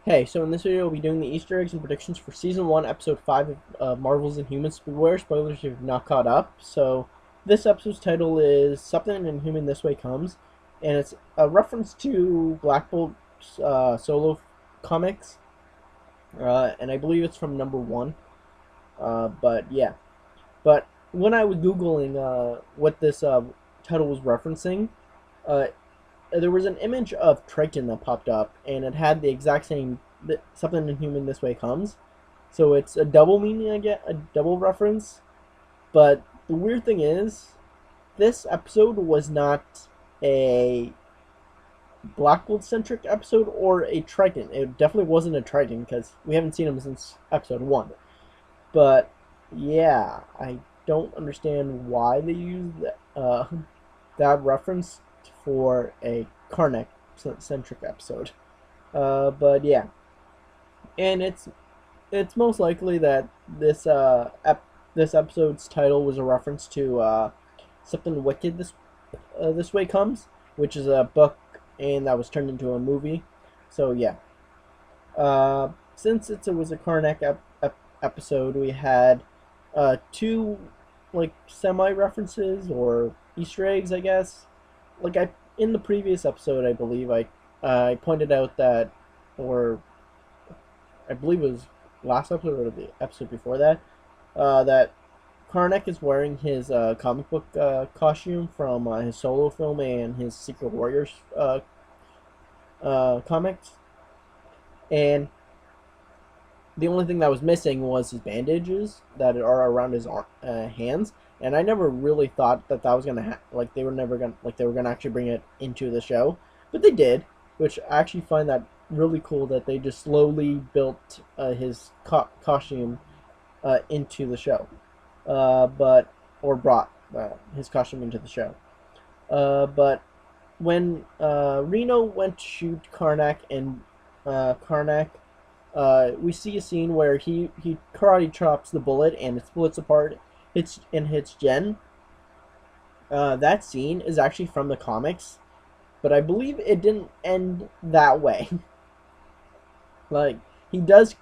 Hey, so in this video we'll be doing the Easter eggs and predictions for Season 1, Episode 5 of Marvel's Inhumans. Beware spoilers if you've not caught up. So this episode's title is Something Inhuman This Way Comes, and it's a reference to Black Bolt's solo comics, and I believe it's from number 1. But yeah. But when I was Googling what this title was referencing, uh, there was an image of Triton that popped up, and it had the exact same "Something Inhuman This Way Comes." So it's a double meaning, I get a double reference. But the weird thing is, this episode was not a Black Bolt centric episode or a Triton. It definitely wasn't a Triton because we haven't seen him since episode 1. But yeah, I don't understand why they used that reference for a Karnak centric episode. But yeah, and it's most likely that this episode's title was a reference to Something Wicked This Way Comes, which is a book and that was turned into a movie. So yeah, since it was a Karnak episode, we had two like semi references or Easter eggs, I guess. Like I in the previous episode, I believe I pointed out that, or I believe it was last episode or the episode before that, that Karnak is wearing his comic book costume from his solo film and his Secret Warriors comics, and the only thing that was missing was his bandages that are around his hands. And I never really thought that was gonna like they were never gonna they were gonna actually bring it into the show, but they did, which I actually find that really cool that they just slowly built his costume into the show, but or brought his costume into the show. But when Reno went to shoot Karnak and Karnak, we see a scene where he karate chops the bullet and it splits apart. Hits Jen. That scene is actually from the comics, but I believe it didn't end that way. Like he does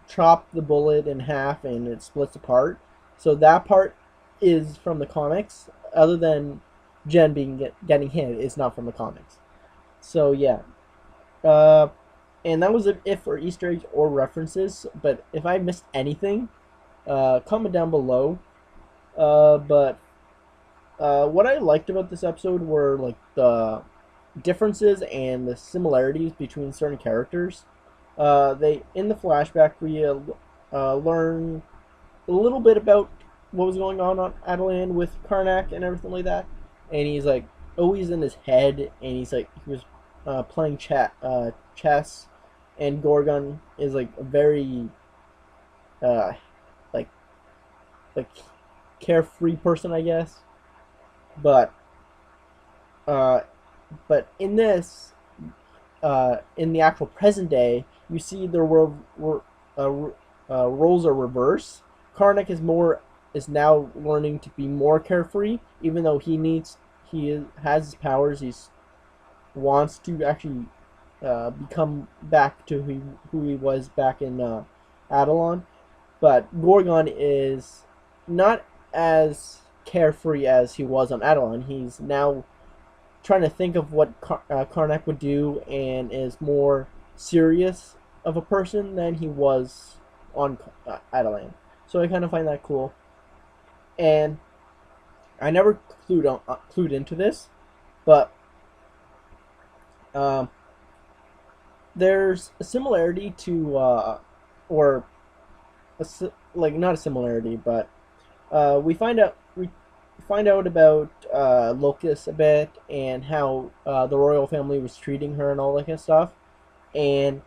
chop the bullet in half and it splits apart. So that part is from the comics. Other than Jen getting hit, is not from the comics. So yeah. Uh, and that was it for Easter eggs or references. But if I missed anything, comment down below. But what I liked about this episode were like the differences and the similarities between certain characters. They in the flashback we learn a little bit about what was going on Adelan with Karnak and everything like that, and he's like always in his head, and he's like he was playing chess, and Gorgon is like a very uh, like like carefree person, I guess. But uh, but in this, in the actual present day, you see the roles are reversed. Karnak is now learning to be more carefree, even though has his powers. He wants to actually become back to who he was back in Adelon. But Gorgon is not as carefree as he was on Adelon. He's now trying to think of what Karnak would do and is more serious of a person than he was on Adelan. So I kind of find that cool. And I never clued into this, but um, there's a similarity to, or like not a similarity, but we find out about Locust a bit and how the royal family was treating her and all that kind of stuff. And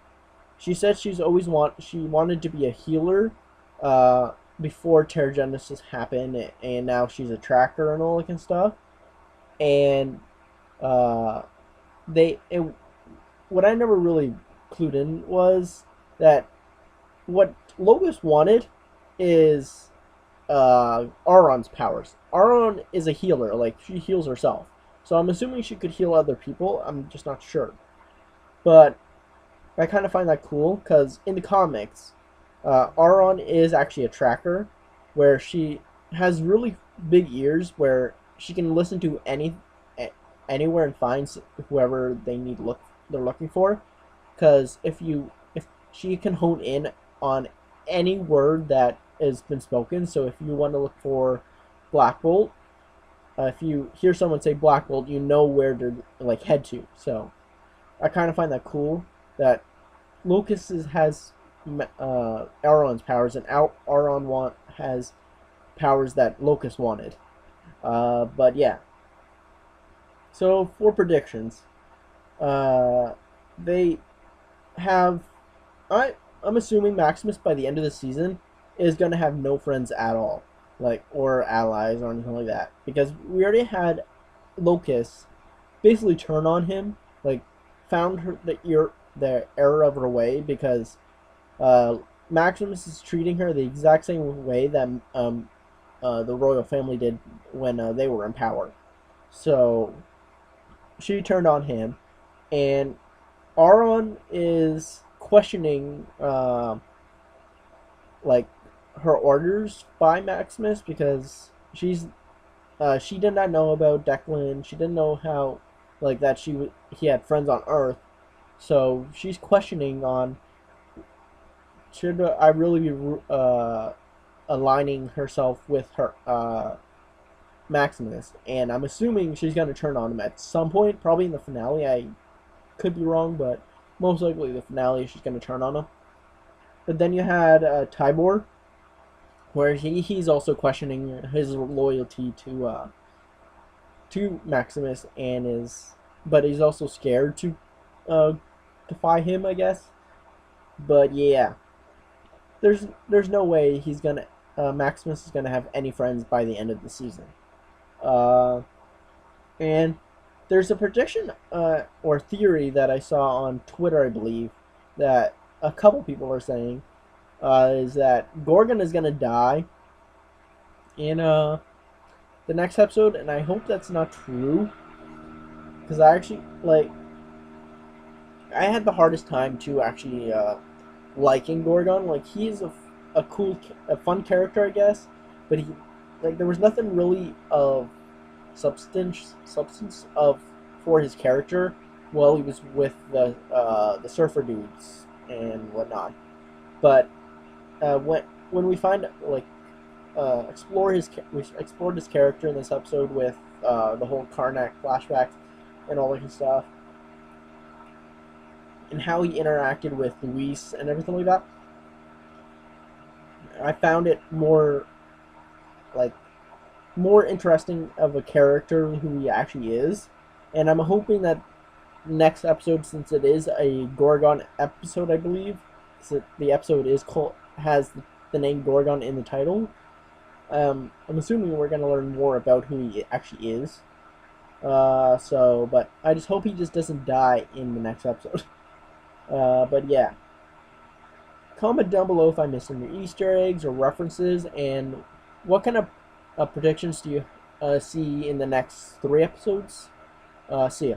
she said she wanted to be a healer before Terrigenesis happened, and now she's a tracker and all that kind of stuff. And uh, they it, what I never really clued in was that what Locust wanted is Auron's powers. Auron is a healer, like she heals herself. So I'm assuming she could heal other people. I'm just not sure. But I kind of find that cool because in the comics, Auron is actually a tracker, where she has really big ears, where she can listen to anywhere and find whoever they're looking for. Because if she can hone in on any word that has been spoken, so if you want to look for Black Bolt, if you hear someone say Black Bolt, you know where to like head to. So I kind of find that cool that Lucas has Auron's powers, and has powers that Locus wanted. But yeah, so for predictions, uh, they have I'm assuming Maximus by the end of the season is gonna have no friends at all, like or allies or anything like that, because we already had Locus basically turn on him, like found the error of her way because uh, Maximus is treating her the exact same way that the royal family did when they were in power. So she turned on him, and Auron is questioning like her orders by Maximus because she did not know about Declan. She didn't know how like that he had friends on Earth. So she's questioning on should I really be aligning herself with her Maximus, and I'm assuming she's gonna turn on him at some point, probably in the finale. I could be wrong, but most likely the finale she's gonna turn on him. But then you had Tybor, where he's also questioning his loyalty to Maximus, but he's also scared to uh, defy him, I guess. But yeah, there's no way he's gonna Maximus is gonna have any friends by the end of the season. Uh, and there's a prediction or theory that I saw on Twitter, I believe, that a couple people are saying is that Gorgon is gonna die in the next episode, and I hope that's not true because I actually like I had the hardest time to actually liking Gorgon. Like he's a cool, a fun character, I guess, but he like there was nothing really of substance of for his character while he was with the surfer dudes and whatnot. But when we find like we explored his character in this episode with the whole Karnak flashback and all that good stuff, and how he interacted with Luis and everything like that. I found it like more interesting of a character who he actually is, and I'm hoping that next episode, since it is a Gorgon episode, I believe, so the episode has the name Gorgon in the title. I'm assuming we're gonna learn more about who he actually is. But I just hope he just doesn't die in the next episode. But yeah, comment down below if I missed any Easter eggs or references, and what kind of predictions do you see in the next 3 episodes? See ya.